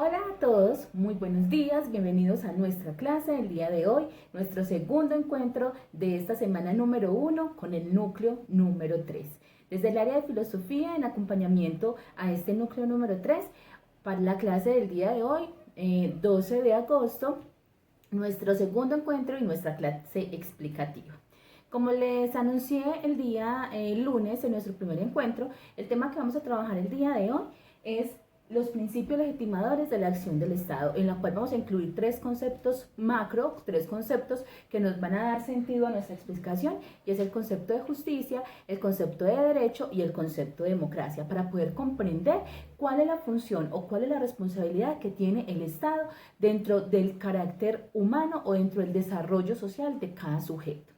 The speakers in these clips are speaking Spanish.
Hola a todos, muy buenos días, bienvenidos a nuestra clase del día de hoy, nuestro segundo encuentro de esta semana número 1 con el núcleo número 3. Desde el área de filosofía, en acompañamiento a este núcleo número 3, para la clase del día de hoy, 12 de agosto, nuestro segundo encuentro y nuestra clase explicativa. Como les anuncié el día lunes en nuestro primer encuentro, el tema que vamos a trabajar el día de hoy es los principios legitimadores de la acción del Estado, en la cual vamos a incluir tres conceptos macro, tres conceptos que nos van a dar sentido a nuestra explicación, y es el concepto de justicia, el concepto de derecho y el concepto de democracia, para poder comprender cuál es la función o cuál es la responsabilidad que tiene el Estado dentro del carácter humano o dentro del desarrollo social de cada sujeto.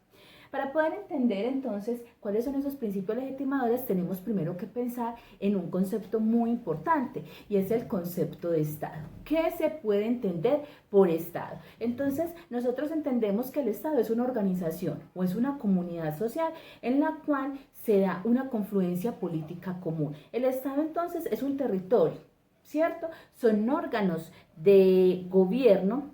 Para poder entender entonces cuáles son esos principios legitimadores, tenemos primero que pensar en un concepto muy importante, y es el concepto de Estado. ¿Qué se puede entender por Estado? Entonces, nosotros entendemos que el Estado es una organización o es una comunidad social en la cual se da una confluencia política común. El Estado entonces es un territorio, ¿cierto? Son órganos de gobierno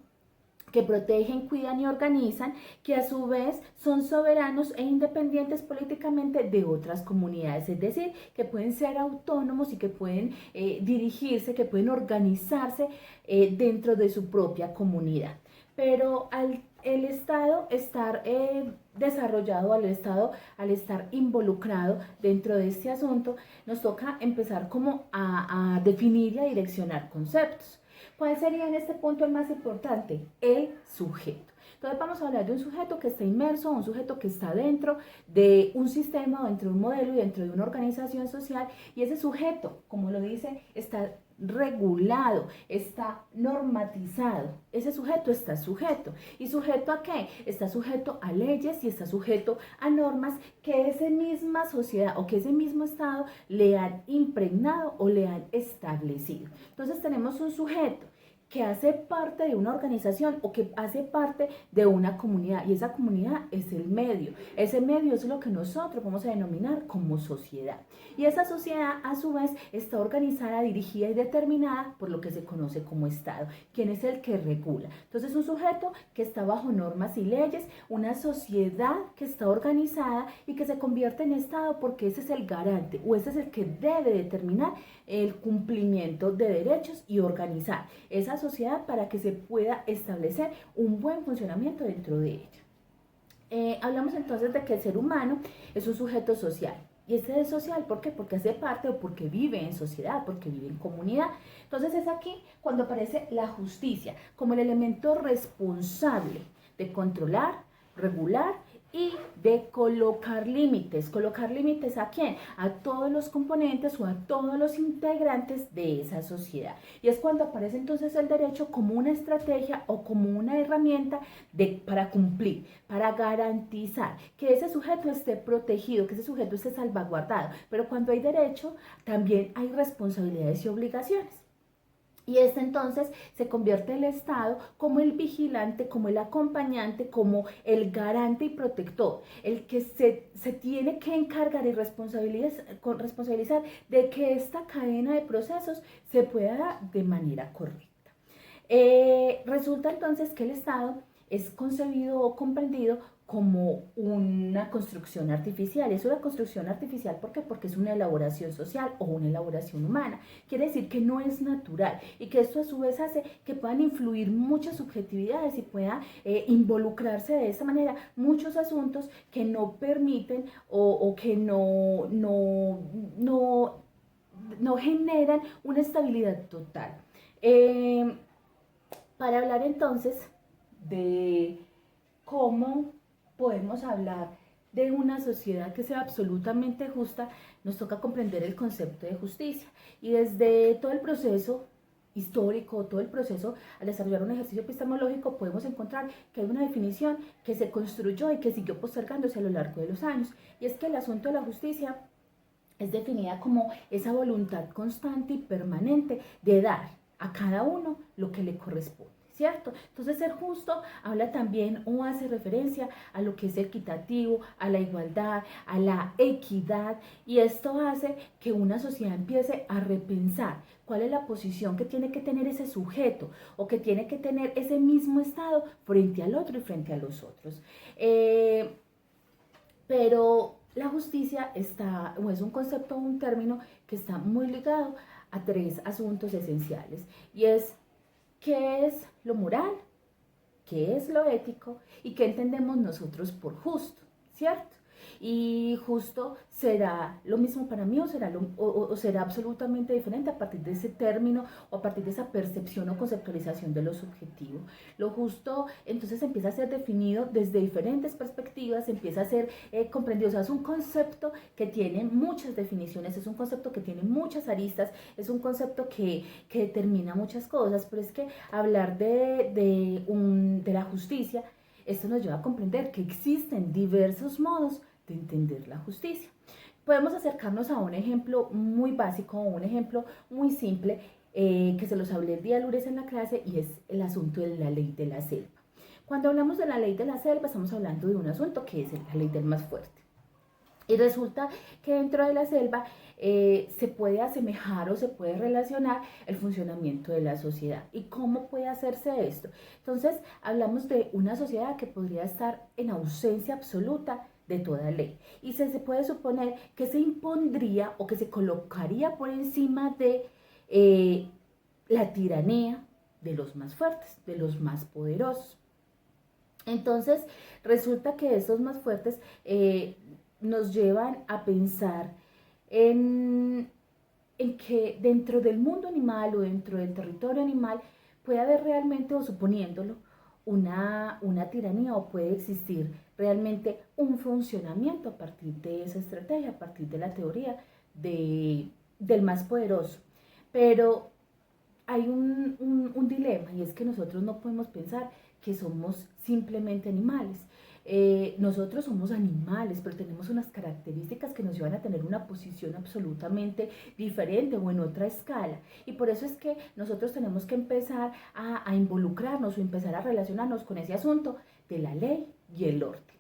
que protegen, cuidan y organizan, que a su vez son soberanos e independientes políticamente de otras comunidades, es decir, que pueden ser autónomos y que pueden dirigirse, que pueden organizarse dentro de su propia comunidad. Pero al el Estado estar desarrollado, al estar involucrado dentro de este asunto, nos toca empezar como a definir y a direccionar conceptos. ¿Cuál sería en este punto el más importante? El sujeto. Entonces vamos a hablar de un sujeto que está inmerso, un sujeto que está dentro de un sistema, dentro de un modelo y dentro de una organización social, y ese sujeto, como lo dice, está regulado, está normatizado. Ese sujeto está sujeto. ¿Y sujeto a qué? Está sujeto a leyes y está sujeto a normas que esa misma sociedad o que ese mismo Estado le han impregnado o le han establecido. Entonces tenemos un sujeto que hace parte de una organización o que hace parte de una comunidad, y esa comunidad es el medio. Ese medio es lo que nosotros vamos a denominar como sociedad, y esa sociedad a su vez está organizada, dirigida y determinada por lo que se conoce como Estado, quien es el que regula. Entonces, un sujeto que está bajo normas y leyes, una sociedad que está organizada y que se convierte en Estado, porque ese es el garante o ese es el que debe determinar el cumplimiento de derechos y organizar esa sociedad para que se pueda establecer un buen funcionamiento dentro de ella. Hablamos entonces de que el ser humano es un sujeto social. Y este es social, ¿por qué? Porque hace parte o porque vive en sociedad, porque vive en comunidad. Entonces es aquí cuando aparece la justicia como el elemento responsable de controlar, regular y de colocar límites. ¿Colocar límites a quién? A todos los componentes o a todos los integrantes de esa sociedad. Y es cuando aparece entonces el derecho como una estrategia o como una herramienta para cumplir, para garantizar que ese sujeto esté protegido, que ese sujeto esté salvaguardado. Pero cuando hay derecho, también hay responsabilidades y obligaciones. Y este entonces se convierte el Estado como el vigilante, como el acompañante, como el garante y protector, el que se tiene que encargar y responsabilizar de que esta cadena de procesos se pueda dar de manera correcta. Resulta entonces que el Estado es concebido o comprendido como una construcción artificial. Es una construcción artificial, ¿por qué? Porque es una elaboración social o una elaboración humana. Quiere decir que no es natural, y que esto a su vez hace que puedan influir muchas subjetividades y pueda involucrarse de esta manera muchos asuntos que no permiten o que no generan una estabilidad total. Para hablar entonces de cómo podemos hablar de una sociedad que sea absolutamente justa, nos toca comprender el concepto de justicia. Y desde todo el proceso histórico, todo el proceso al desarrollar un ejercicio epistemológico, podemos encontrar que hay una definición que se construyó y que siguió postergándose a lo largo de los años. Y es que el asunto de la justicia es definida como esa voluntad constante y permanente de dar a cada uno lo que le corresponde, ¿cierto? Entonces ser justo habla también o hace referencia a lo que es equitativo, a la igualdad, a la equidad, y esto hace que una sociedad empiece a repensar cuál es la posición que tiene que tener ese sujeto o que tiene que tener ese mismo estado frente al otro y frente a los otros. Pero la justicia está, o es un concepto, un término que está muy ligado a tres asuntos esenciales, y es qué es lo moral, qué es lo ético y qué entendemos nosotros por justo, ¿cierto? Y justo será lo mismo para mí o será absolutamente diferente a partir de ese término o a partir de esa percepción o conceptualización de lo subjetivo. Lo justo entonces empieza a ser definido desde diferentes perspectivas, empieza a ser comprendido. O sea, es un concepto que tiene muchas definiciones, es un concepto que tiene muchas aristas, es un concepto que determina muchas cosas, pero es que hablar de la justicia, esto nos lleva a comprender que existen diversos modos de entender la justicia. Podemos acercarnos a un ejemplo muy básico, un ejemplo muy simple, que se los hablé el día lunes en la clase, y es el asunto de la ley de la selva. Cuando hablamos de la ley de la selva, estamos hablando de un asunto que es la ley del más fuerte. Y resulta que dentro de la selva se puede asemejar o se puede relacionar el funcionamiento de la sociedad. ¿Y cómo puede hacerse esto? Entonces, hablamos de una sociedad que podría estar en ausencia absoluta de toda ley. Y se puede suponer que se impondría o que se colocaría por encima de la tiranía de los más fuertes, de los más poderosos. Entonces, resulta que estos más fuertes nos llevan a pensar en que dentro del mundo animal o dentro del territorio animal puede haber realmente, o suponiéndolo, una tiranía, o puede existir realmente un funcionamiento a partir de esa estrategia, a partir de la teoría del más poderoso. Pero hay un dilema, y es que nosotros no podemos pensar que somos simplemente animales. Nosotros somos animales, pero tenemos unas características que nos llevan a tener una posición absolutamente diferente o en otra escala. Y por eso es que nosotros tenemos que empezar a involucrarnos o empezar a relacionarnos con ese asunto de la ley y el orden.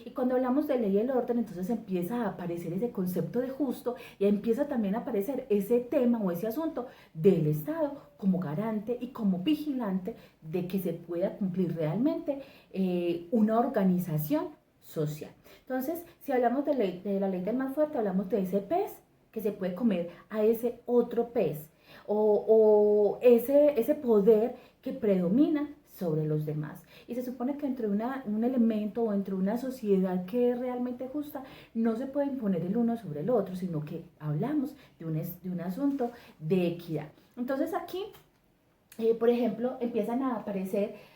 Y cuando hablamos de ley y el orden, entonces empieza a aparecer ese concepto de justo, y empieza también a aparecer ese tema o ese asunto del Estado como garante y como vigilante de que se pueda cumplir realmente una organización social. Entonces, si hablamos de la ley del más fuerte, hablamos de ese pez que se puede comer a ese otro pez, o ese poder que predomina sobre los demás. Y se supone que entre un elemento o entre una sociedad que es realmente justa, no se puede imponer el uno sobre el otro, sino que hablamos de un asunto de equidad. Entonces aquí, por ejemplo, empiezan a aparecer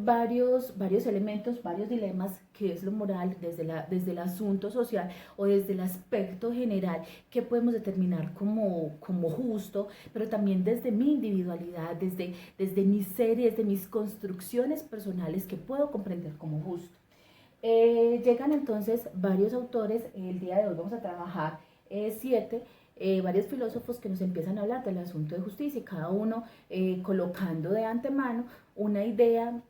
varios elementos, varios dilemas, que es lo moral desde el asunto social o desde el aspecto general que podemos determinar como justo, pero también desde mi individualidad, desde mis series, desde mis construcciones personales que puedo comprender como justo. Llegan entonces varios autores. El día de hoy vamos a trabajar 7, varios filósofos que nos empiezan a hablar del asunto de justicia, y cada uno colocando de antemano una idea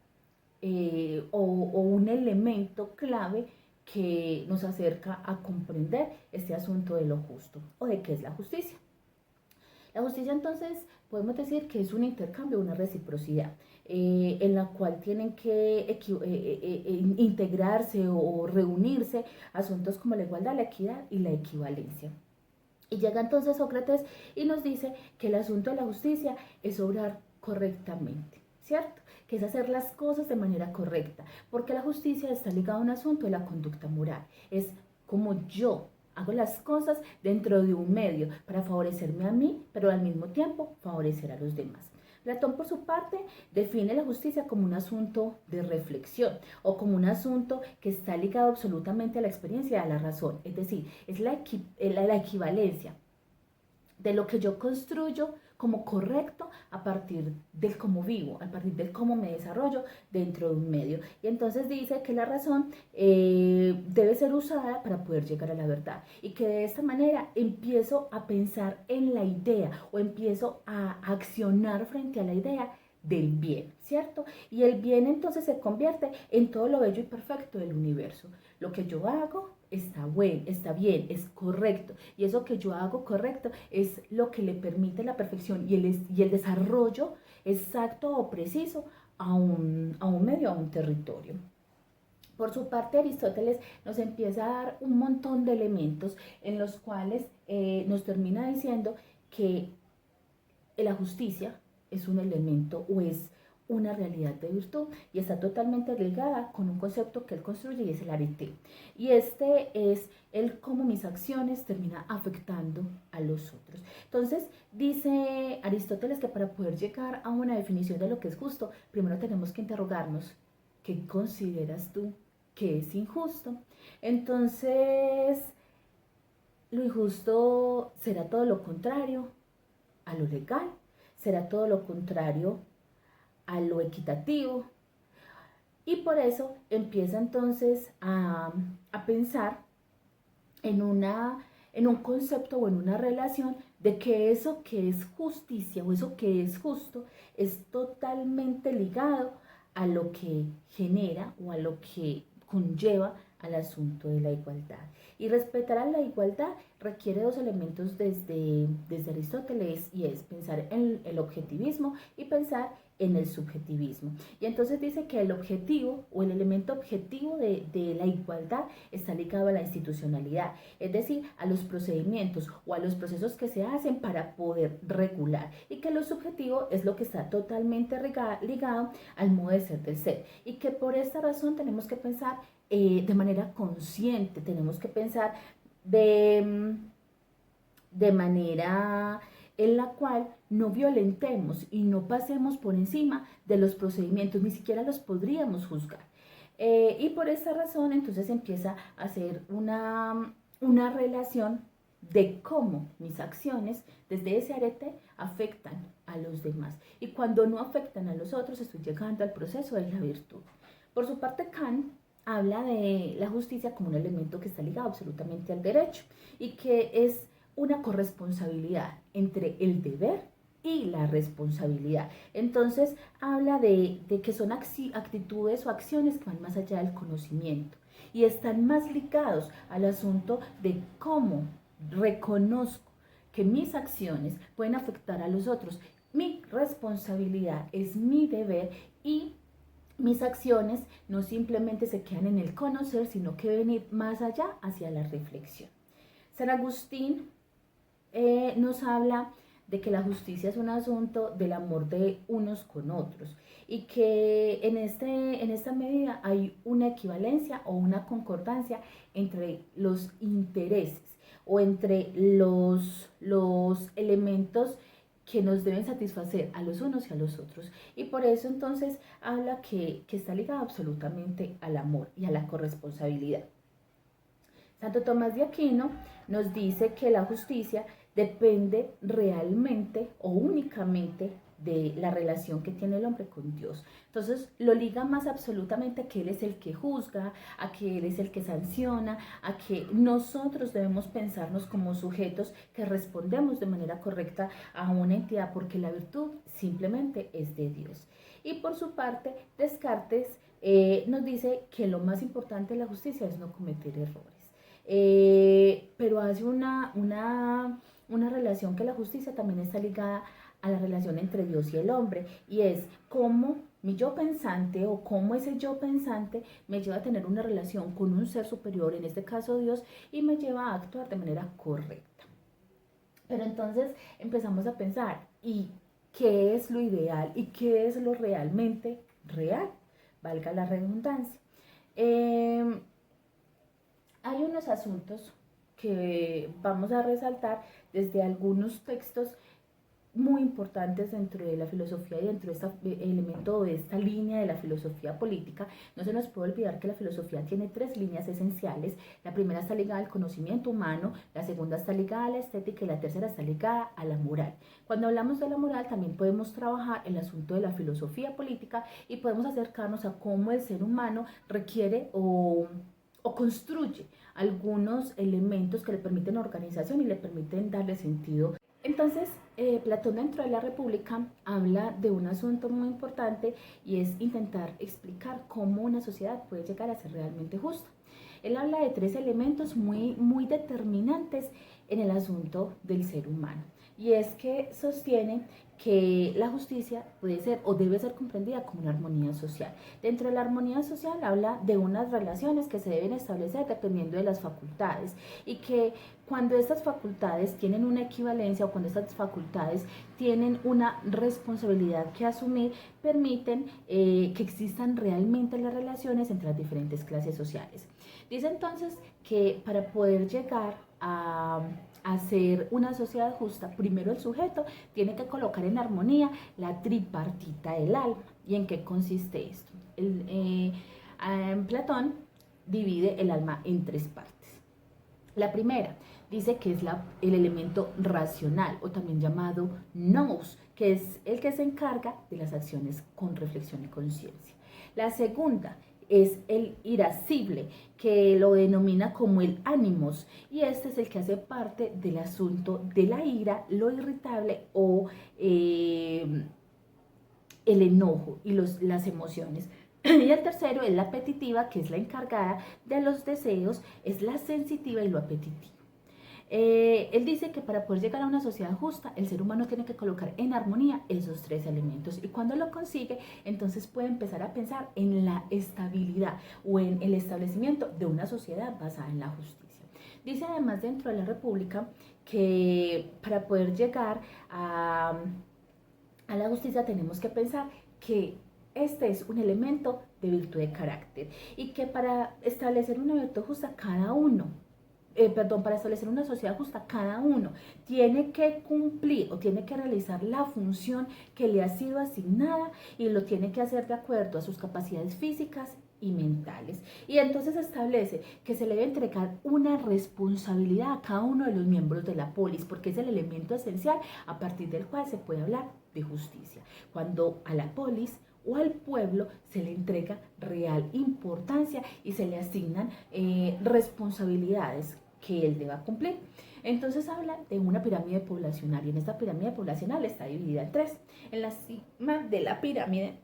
o un elemento clave que nos acerca a comprender este asunto de lo justo o de qué es la justicia. La justicia, entonces, podemos decir que es un intercambio, una reciprocidad, en la cual tienen que integrarse o reunirse asuntos como la igualdad, la equidad y la equivalencia. Y llega entonces Sócrates y nos dice que el asunto de la justicia es obrar correctamente, ¿cierto? Que es hacer las cosas de manera correcta, porque la justicia está ligada a un asunto de la conducta moral. Es como yo hago las cosas dentro de un medio para favorecerme a mí, pero al mismo tiempo favorecer a los demás. Platón, por su parte, define la justicia como un asunto de reflexión, o como un asunto que está ligado absolutamente a la experiencia y a la razón. Es decir, es la equivalencia de lo que yo construyo como correcto a partir del cómo vivo, a partir del cómo me desarrollo dentro de un medio. Y entonces dice que la razón debe ser usada para poder llegar a la verdad, y que de esta manera empiezo a pensar en la idea, o empiezo a accionar frente a la idea del bien, ¿cierto? Y el bien entonces se convierte en todo lo bello y perfecto del universo. Lo que yo hago está bueno, está bien, es correcto. Y eso que yo hago correcto es lo que le permite la perfección y el desarrollo exacto o preciso a un medio, a un territorio. Por su parte, Aristóteles nos empieza a dar un montón de elementos en los cuales nos termina diciendo que la justicia es un elemento o es una realidad de virtud y está totalmente ligada con un concepto que él construye y es el arete. Y este es el cómo mis acciones terminan afectando a los otros. Entonces, dice Aristóteles que para poder llegar a una definición de lo que es justo, primero tenemos que interrogarnos, ¿qué consideras tú que es injusto? Entonces, lo injusto será todo lo contrario a lo legal, será todo lo contrario a lo equitativo. Y por eso empieza entonces a pensar en un concepto o en una relación de que eso que es justicia o eso que es justo es totalmente ligado a lo que genera o a lo que conlleva al asunto de la igualdad. Y respetar a la igualdad requiere dos elementos desde Aristóteles y es pensar en el objetivismo y pensar en el subjetivismo. Y entonces dice que el objetivo o el elemento objetivo de la igualdad está ligado a la institucionalidad, es decir, a los procedimientos o a los procesos que se hacen para poder regular, y que lo subjetivo es lo que está totalmente ligado al modo de ser del ser, y que por esta razón tenemos que pensar de manera consciente, tenemos que pensar de manera en la cual no violentemos y no pasemos por encima de los procedimientos, ni siquiera los podríamos juzgar. Y por esa razón entonces empieza a hacer una relación de cómo mis acciones desde ese arete afectan a los demás. Y cuando no afectan a los otros, estoy llegando al proceso de la virtud. Por su parte, Kant habla de la justicia como un elemento que está ligado absolutamente al derecho y que es una corresponsabilidad entre el deber y la responsabilidad. Entonces habla de que son actitudes o acciones que van más allá del conocimiento y están más ligados al asunto de cómo reconozco que mis acciones pueden afectar a los otros. Mi responsabilidad es mi deber y mis acciones no simplemente se quedan en el conocer, sino que deben ir más allá hacia la reflexión. San Agustín nos habla de que la justicia es un asunto del amor de unos con otros y que en esta medida hay una equivalencia o una concordancia entre los intereses o entre los elementos que nos deben satisfacer a los unos y a los otros. Y por eso entonces habla que está ligado absolutamente al amor y a la corresponsabilidad. Santo Tomás de Aquino nos dice que la justicia depende realmente o únicamente de la relación que tiene el hombre con Dios. Entonces lo liga más absolutamente a que Él es el que juzga, a que Él es el que sanciona, a que nosotros debemos pensarnos como sujetos que respondemos de manera correcta a una entidad, porque la virtud simplemente es de Dios. Y por su parte, Descartes nos dice que lo más importante de la justicia es no cometer errores. Pero hace una relación que la justicia también está ligada a la relación entre Dios y el hombre, y es cómo mi yo pensante o cómo ese yo pensante me lleva a tener una relación con un ser superior, en este caso Dios, y me lleva a actuar de manera correcta. Pero entonces empezamos a pensar, ¿y qué es lo ideal y qué es lo realmente real? Valga la redundancia. Hay unos asuntos que vamos a resaltar desde algunos textos muy importantes dentro de la filosofía y dentro de este elemento de esta línea de la filosofía política. No se nos puede olvidar que la filosofía tiene tres líneas esenciales. La primera está ligada al conocimiento humano, la segunda está ligada a la estética y la tercera está ligada a la moral. Cuando hablamos de la moral también podemos trabajar el asunto de la filosofía política y podemos acercarnos a cómo el ser humano requiere o construye algunos elementos que le permiten organización y le permiten darle sentido. Entonces, Platón dentro de la República habla de un asunto muy importante y es intentar explicar cómo una sociedad puede llegar a ser realmente justa. Él habla de 3 elementos muy determinantes en el asunto del ser humano, y es que sostiene que la justicia puede ser o debe ser comprendida como una armonía social. Dentro de la armonía social habla de unas relaciones que se deben establecer dependiendo de las facultades, y que cuando estas facultades tienen una equivalencia o cuando estas facultades tienen una responsabilidad que asumir, permiten que existan realmente las relaciones entre las diferentes clases sociales. Dice entonces que para poder llegar a hacer una sociedad justa, primero el sujeto tiene que colocar en armonía la tripartita del alma. ¿Y en qué consiste esto? Platón divide el alma en 3 partes. La primera dice que es el elemento racional, o también llamado nous, que es el que se encarga de las acciones con reflexión y conciencia. La segunda es el irascible, que lo denomina como el ánimos, y este es el que hace parte del asunto de la ira, lo irritable o el enojo y las emociones. Y el tercero es la apetitiva, que es la encargada de los deseos, es la sensitiva y lo apetitivo. Él dice que para poder llegar a una sociedad justa, el ser humano tiene que colocar en armonía esos 3 elementos, y cuando lo consigue, entonces puede empezar a pensar en la estabilidad o en el establecimiento de una sociedad basada en la justicia. Dice además dentro de la República que para poder llegar a la justicia tenemos que pensar que este es un elemento de virtud de carácter, y que para establecer una virtud justa para establecer una sociedad justa, cada uno tiene que cumplir o tiene que realizar la función que le ha sido asignada, y lo tiene que hacer de acuerdo a sus capacidades físicas y mentales. Y entonces establece que se le debe entregar una responsabilidad a cada uno de los miembros de la polis, porque es el elemento esencial a partir del cual se puede hablar de justicia. Cuando a la polis o al pueblo se le entrega real importancia y se le asignan responsabilidades que él deba cumplir. Entonces habla de una pirámide poblacional, y en esta pirámide poblacional está dividida en 3. En la cima de la pirámide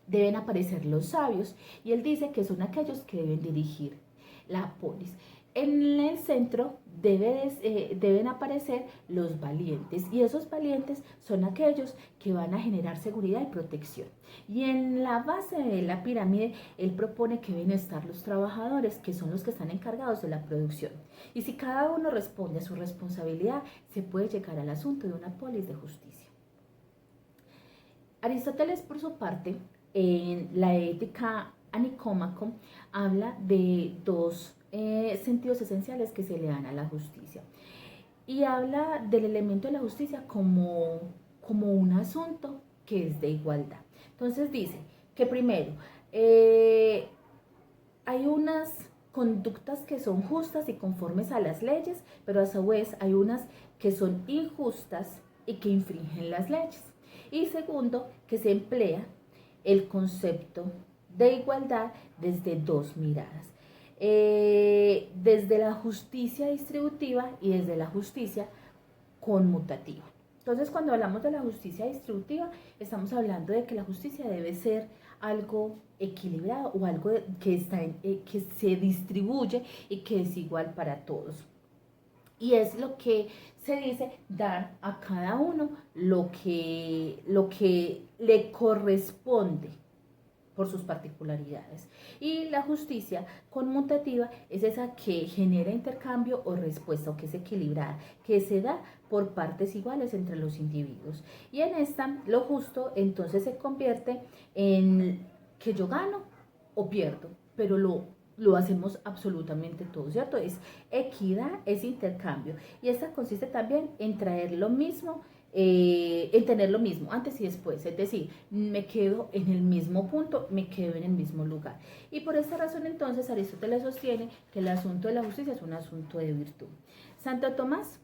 deben aparecer los sabios, y él dice que son aquellos que deben dirigir la polis. En el centro deben aparecer los valientes, y esos valientes son aquellos que van a generar seguridad y protección. Y en la base de la pirámide, él propone que deben estar los trabajadores, que son los que están encargados de la producción. Y si cada uno responde a su responsabilidad, se puede llegar al asunto de una polis de justicia. Aristóteles, por su parte, en la Ética a Nicómaco, habla de 2 sentidos esenciales que se le dan a la justicia, y habla del elemento de la justicia como un asunto que es de igualdad. Entonces dice que primero hay unas conductas que son justas y conformes a las leyes, pero a su vez hay unas que son injustas y que infringen las leyes. Y segundo, que se emplea el concepto de igualdad desde 2 miradas. Desde la justicia distributiva y desde la justicia conmutativa. Entonces, cuando hablamos de la justicia distributiva, estamos hablando de que la justicia debe ser algo equilibrado, o algo que se distribuye y que es igual para todos. Y es lo que se dice, dar a cada uno lo que le corresponde por sus particularidades. Y la justicia conmutativa es esa que genera intercambio o respuesta, o que es equilibrada, que se da por partes iguales entre los individuos. Y en esta, lo justo entonces se convierte en que yo gano o pierdo, pero lo hacemos absolutamente todo, ¿cierto? Es equidad, es intercambio. Y esta consiste también en traer lo mismo, en tener lo mismo antes y después, es decir, me quedo en el mismo punto, me quedo en el mismo lugar. Y por esta razón entonces Aristóteles sostiene que el asunto de la justicia es un asunto de virtud. Santo Tomás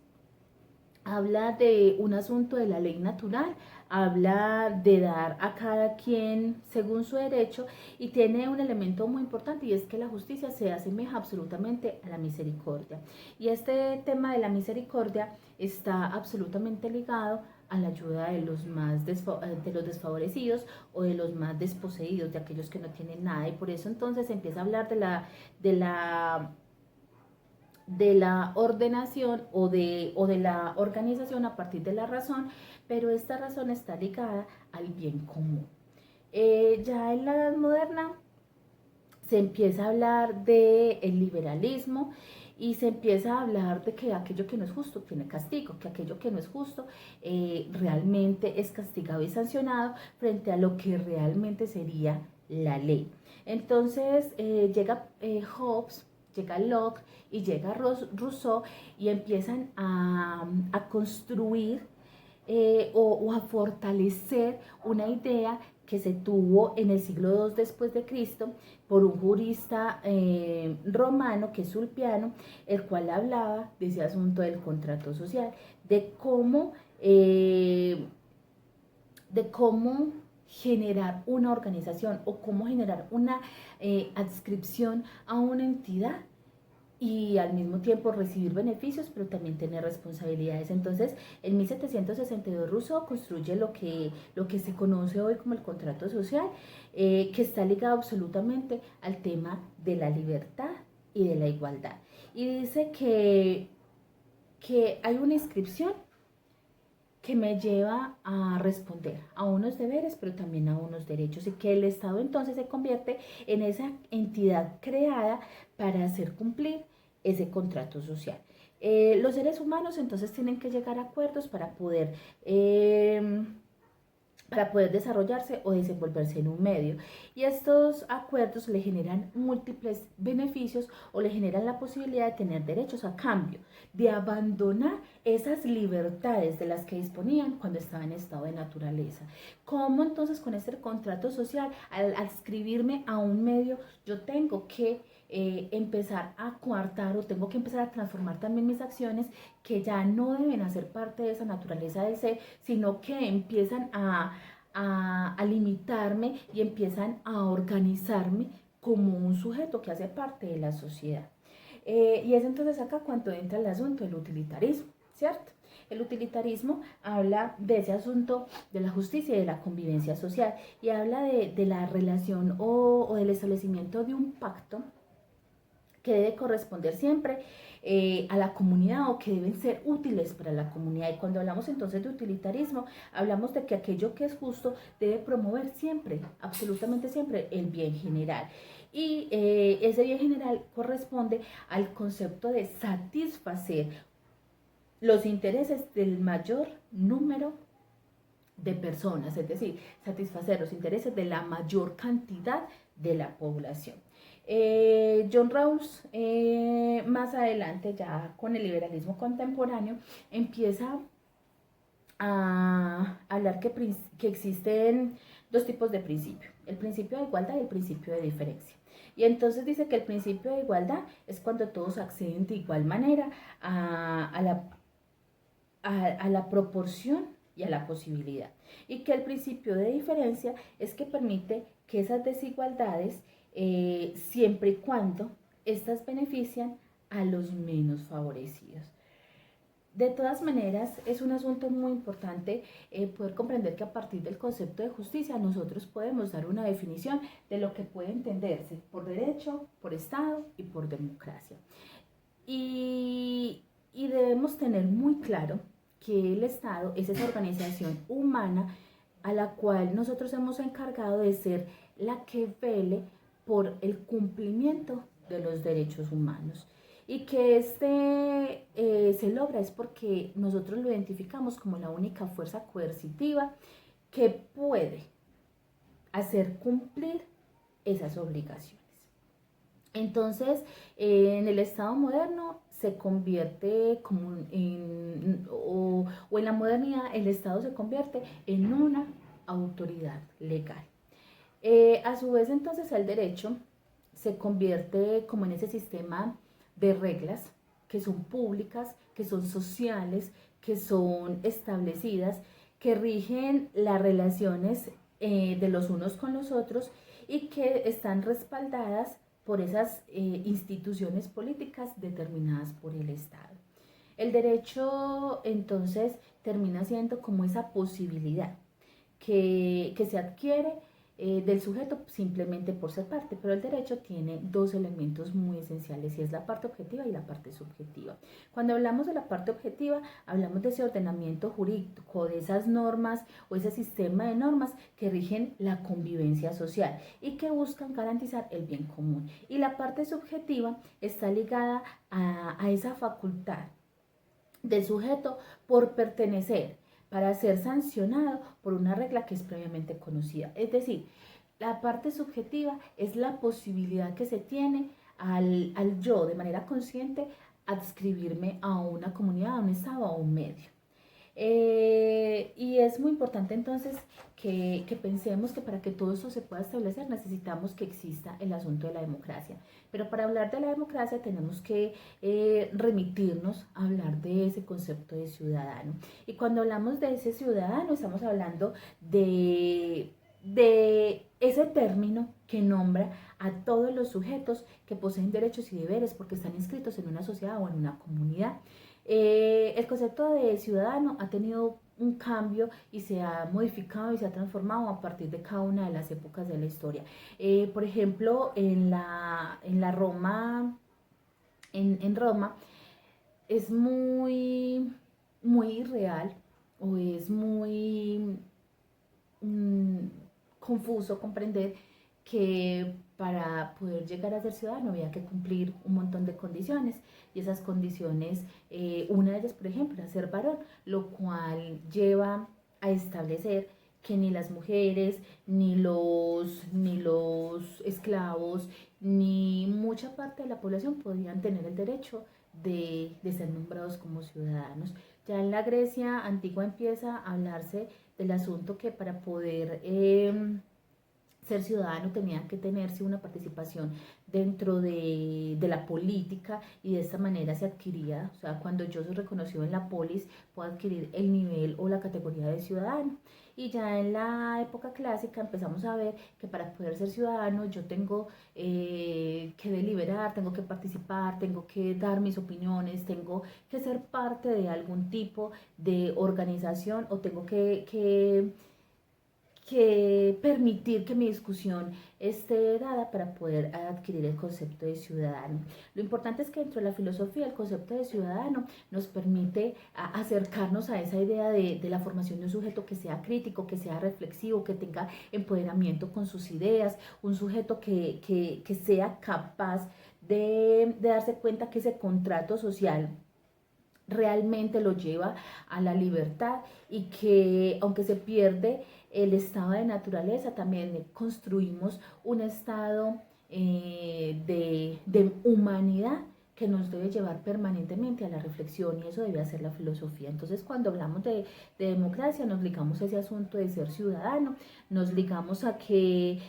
habla de un asunto de la ley natural, habla de dar a cada quien según su derecho y tiene un elemento muy importante y es que la justicia se asemeja absolutamente a la misericordia. Y este tema de la misericordia está absolutamente ligado a la ayuda de los de los desfavorecidos o de los más desposeídos, de aquellos que no tienen nada. Y por eso entonces se empieza a hablar de la de la ordenación o de la organización a partir de la razón, pero esta razón está ligada al bien común. Ya en la Edad Moderna se empieza a hablar del liberalismo y se empieza a hablar de que aquello que no es justo tiene castigo, que aquello que no es justo realmente es castigado y sancionado frente a lo que realmente sería la ley. Entonces llega Hobbes, llega Locke y llega Rousseau y empiezan a construir o a fortalecer una idea que se tuvo en el siglo II después de Cristo por un jurista romano que es Ulpiano, el cual hablaba de ese asunto del contrato social, de cómo generar una organización o cómo generar una adscripción a una entidad y al mismo tiempo recibir beneficios, pero también tener responsabilidades. Entonces, en 1762 Rousseau construye lo que se conoce hoy como el contrato social, que está ligado absolutamente al tema de la libertad y de la igualdad. Y dice que hay una inscripción que me lleva a responder a unos deberes, pero también a unos derechos, y que el Estado entonces se convierte en esa entidad creada para hacer cumplir ese contrato social. Los seres humanos entonces tienen que llegar a acuerdos para poder desarrollarse o desenvolverse en un medio. Y estos acuerdos le generan múltiples beneficios o le generan la posibilidad de tener derechos a cambio, de abandonar esas libertades de las que disponían cuando estaban en estado de naturaleza. ¿Cómo entonces con este contrato social, al adscribirme a un medio, yo tengo que empezar a coartar o tengo que empezar a transformar también mis acciones que ya no deben hacer parte de esa naturaleza del ser, sino que empiezan a limitarme y empiezan a organizarme como un sujeto que hace parte de la sociedad? Y es entonces acá cuando entra el asunto del utilitarismo, ¿cierto? El utilitarismo habla de ese asunto de la justicia y de la convivencia social y habla de la relación o del establecimiento de un pacto que debe corresponder siempre a la comunidad o que deben ser útiles para la comunidad. Y cuando hablamos entonces de utilitarismo, hablamos de que aquello que es justo debe promover siempre, absolutamente siempre, el bien general. Y ese bien general corresponde al concepto de satisfacer los intereses del mayor número de personas, es decir, satisfacer los intereses de la mayor cantidad de la población. John Rawls, más adelante, ya con el liberalismo contemporáneo, empieza a hablar que existen dos tipos de principio, el principio de igualdad y el principio de diferencia. Y entonces dice que el principio de igualdad es cuando todos acceden de igual manera a la proporción y a la posibilidad. Y que el principio de diferencia es que permite que esas desigualdades, siempre y cuando estas benefician a los menos favorecidos. De todas maneras, es un asunto muy importante poder comprender que a partir del concepto de justicia nosotros podemos dar una definición de lo que puede entenderse por derecho, por Estado y por democracia. Y debemos tener muy claro que el Estado es esa organización humana a la cual nosotros hemos encargado de ser la que vele por el cumplimiento de los derechos humanos. Y que se logra es porque nosotros lo identificamos como la única fuerza coercitiva que puede hacer cumplir esas obligaciones. Entonces, en el Estado moderno se convierte como o en la modernidad el Estado se convierte en una autoridad legal. A su vez, entonces, el derecho se convierte como en ese sistema de reglas que son públicas, que son sociales, que son establecidas, que rigen las relaciones de los unos con los otros y que están respaldadas por esas instituciones políticas determinadas por el Estado. El derecho entonces termina siendo como esa posibilidad que se adquiere del sujeto simplemente por ser parte, pero el derecho tiene dos elementos muy esenciales y es la parte objetiva y la parte subjetiva. Cuando hablamos de la parte objetiva, hablamos de ese ordenamiento jurídico, de esas normas o ese sistema de normas que rigen la convivencia social y que buscan garantizar el bien común. Y la parte subjetiva está ligada a esa facultad del sujeto por pertenecer, para ser sancionado por una regla que es previamente conocida. Es decir, la parte subjetiva es la posibilidad que se tiene al yo de manera consciente adscribirme a una comunidad, a un estado, a un medio. Y es muy importante entonces que pensemos que para que todo eso se pueda establecer necesitamos que exista el asunto de la democracia. Pero para hablar de la democracia tenemos que remitirnos a hablar de ese concepto de ciudadano. Y cuando hablamos de ese ciudadano estamos hablando de ese término que nombra a todos los sujetos que poseen derechos y deberes porque están inscritos en una sociedad o en una comunidad. El concepto de ciudadano ha tenido un cambio y se ha modificado y se ha transformado a partir de cada una de las épocas de la historia. Por ejemplo, en Roma, en Roma, es muy irreal o es muy confuso comprender que para poder llegar a ser ciudadano había que cumplir un montón de condiciones y esas condiciones, una de ellas por ejemplo era ser varón, lo cual lleva a establecer que ni las mujeres, ni los esclavos, ni mucha parte de la población podían tener el derecho de ser nombrados como ciudadanos. Ya en la Grecia antigua empieza a hablarse del asunto que para poder ser ciudadano tenía que tenerse una participación dentro de la política y de esta manera se adquiría, o sea, cuando yo soy reconocido en la polis, puedo adquirir el nivel o la categoría de ciudadano. Y ya en la época clásica empezamos a ver que para poder ser ciudadano yo tengo que deliberar, tengo que participar, tengo que dar mis opiniones, tengo que ser parte de algún tipo de organización o tengo que permitir que mi discusión esté dada para poder adquirir el concepto de ciudadano. Lo importante es que dentro de la filosofía el concepto de ciudadano nos permite acercarnos a esa idea de la formación de un sujeto que sea crítico, que sea reflexivo, que tenga empoderamiento con sus ideas, un sujeto que sea capaz de darse cuenta que ese contrato social realmente lo lleva a la libertad y que aunque se pierde el estado de naturaleza, también construimos un estado de humanidad que nos debe llevar permanentemente a la reflexión y eso debe ser la filosofía. Entonces cuando hablamos de democracia nos ligamos a ese asunto de ser ciudadano, nos ligamos a que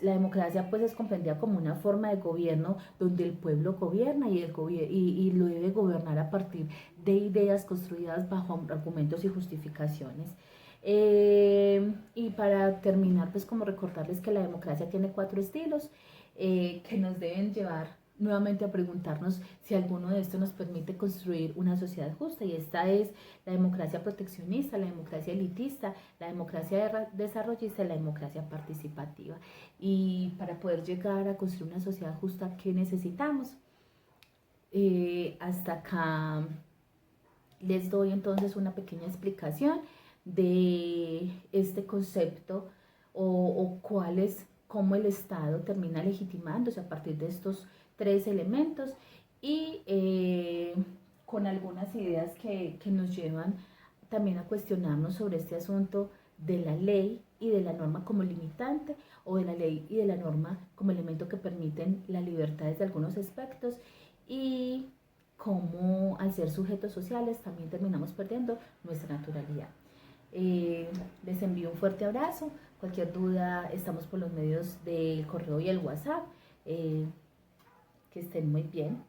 la democracia pues es comprendida como una forma de gobierno donde el pueblo gobierna y lo debe gobernar a partir de ideas construidas bajo argumentos y justificaciones. Y para terminar, pues como recordarles que la democracia tiene 4 estilos que nos deben llevar nuevamente a preguntarnos si alguno de estos nos permite construir una sociedad justa y esta es la democracia proteccionista, la democracia elitista, la democracia desarrollista y la democracia participativa. Y para poder llegar a construir una sociedad justa, ¿qué necesitamos? Hasta acá les doy entonces una pequeña explicación de este concepto o cuál es, cómo el Estado termina legitimándose a partir de estos 3 elementos y con algunas ideas que nos llevan también a cuestionarnos sobre este asunto de la ley y de la norma como limitante o de la ley y de la norma como elemento que permiten las libertades de algunos aspectos y cómo al ser sujetos sociales también terminamos perdiendo nuestra naturalidad. Les envío un fuerte abrazo. Cualquier duda estamos por los medios del correo y el WhatsApp. Que estén muy bien.